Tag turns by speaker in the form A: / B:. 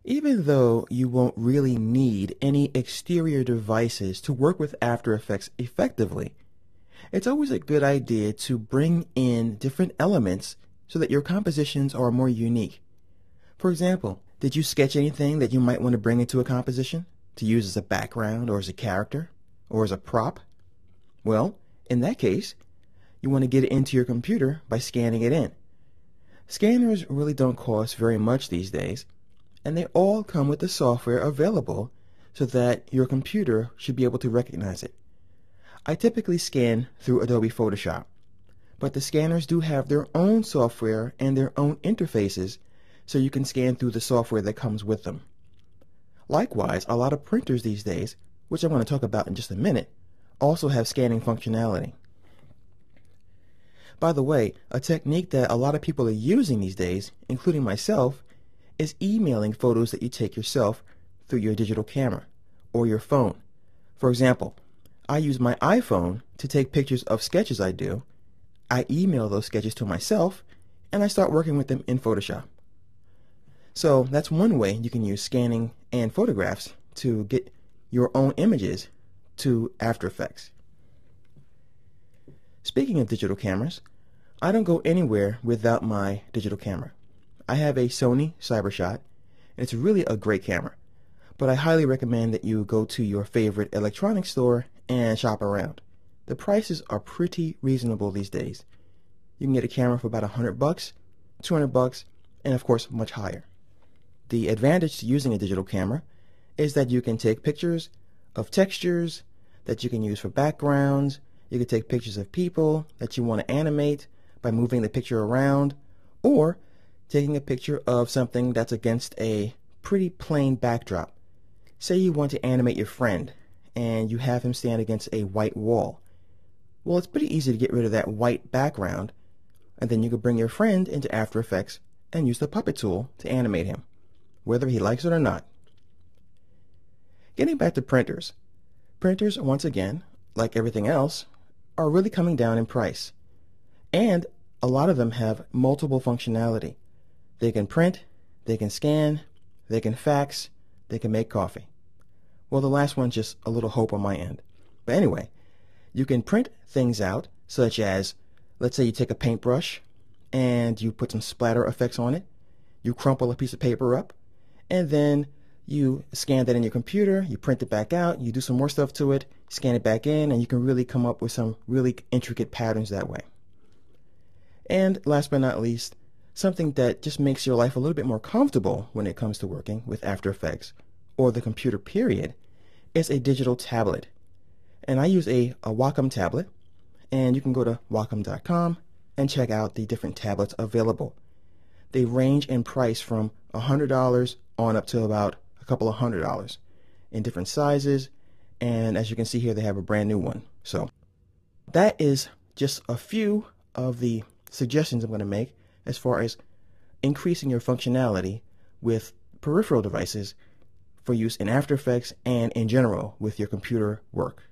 A: Even though you won't really need any exterior devices to work with After Effects effectively, it's always a good idea to bring in different elements so that your compositions are more unique. For example, did you sketch anything that you might want to bring into a composition to use as a background or as a character or as a prop? Well, in that case, you want to get it into your computer by scanning it in. Scanners really don't cost very much these days, and they all come with the software available so that your computer should be able to recognize it. I typically scan through Adobe Photoshop, but the scanners do have their own software and their own interfaces, so you can scan through the software that comes with them. Likewise, a lot of printers these days, which I'm going to talk about in just a minute, also have scanning functionality. By the way, a technique that a lot of people are using these days, including myself, is emailing photos that you take yourself through your digital camera or your phone. For example, I use my iPhone to take pictures of sketches I do. I email those sketches to myself, and I start working with them in Photoshop. So that's one way you can use scanning and photographs to get your own images to After Effects. Speaking of digital cameras, I don't go anywhere without my digital camera. I have a Sony CyberShot, and it's really a great camera, but I highly recommend that you go to your favorite electronics store and shop around. The prices are pretty reasonable these days. You can get a camera for about $100, $200, and of course much higher. The advantage to using a digital camera is that you can take pictures of textures that you can use for backgrounds. You can take pictures of people that you want to animate by moving the picture around, or taking a picture of something that's against a pretty plain backdrop. Say you want to animate your friend and you have him stand against a white wall. Well, it's pretty easy to get rid of that white background, and then you can bring your friend into After Effects and use the puppet tool to animate him, whether he likes it or not. Getting back to printers. Printers, once again, like everything else, are really coming down in price. And a lot of them have multiple functionality. They can print, they can scan, they can fax, they can make coffee. Well, the last one's just a little hope on my end. But anyway, you can print things out, such as, let's say you take a paintbrush and you put some splatter effects on it. You crumple a piece of paper up, and then you scan that in your computer, you print it back out, you do some more stuff to it, scan it back in, and you can really come up with some really intricate patterns that way. And last but not least, something that just makes your life a little bit more comfortable when it comes to working with After Effects or the computer period is a digital tablet. And I use a Wacom tablet, and you can go to Wacom.com and check out the different tablets available. They range in price from $100 on up to about a couple of $100 in different sizes, and as you can see here, they have a brand new one. So that is just a few of the suggestions I'm going to make as far as increasing your functionality with peripheral devices for use in After Effects and in general with your computer work.